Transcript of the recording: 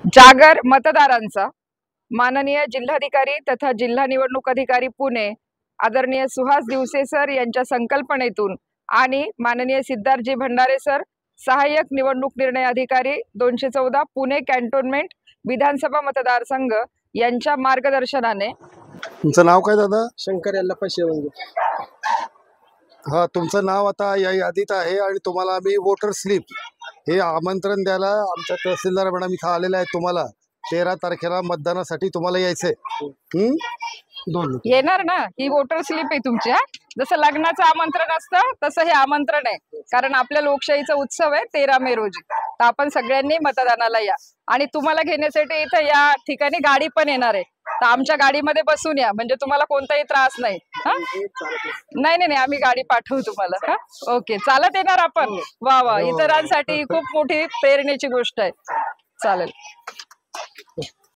जागर मतदारांचा माननीय जिल्हाधिकारी तथा जिल्हा निवडणूक अधिकारी पुणे आदरणीय सुहास दिवसे सर यांच्या संकल्पनेतून आणि माननीय सिद्धार्थजी भंडारे सर सहाय्यक निवडणूक निर्णय अधिकारी 214 पुणे कॅन्टोन्मेंट विधानसभा मतदारसंघ यांच्या मार्गदर्शनाने। तुमचं नाव काय दादा? शंकर यल्लप्पा शेवंगे। हा, तुमचं नाव आता या यादीत आहे आणि तुम्हाला आम्ही वोटर स्लिप हे आमंत्रण द्यायला आमच्या तहसीलदार मॅडम इथं आलेले आहेत। तुम्हाला 13 तारखेला मतदानासाठी तुम्हाला यायचंय। येणार ना? ही वोटर स्लिप आहे तुमची। जसं लग्नाचं आमंत्रण असतं तसं हे आमंत्रण आहे, कारण आपल्या लोकशाहीचा उत्सव आहे 13 मे रोजी। तर आपण सगळ्यांनी मतदानाला या आणि तुम्हाला घेण्यासाठी इथं या ठिकाणी गाडी पण येणार आहे। तर आमच्या गाडीमध्ये बसून या, म्हणजे तुम्हाला कोणताही त्रास नाही। नाही नाही आम्ही गाडी पाठवू तुम्हाला। ओके, चालत येणार आपण। वा वा, इतरांसाठी खूप मोठी प्रेरणेची गोष्ट आहे। चालेल।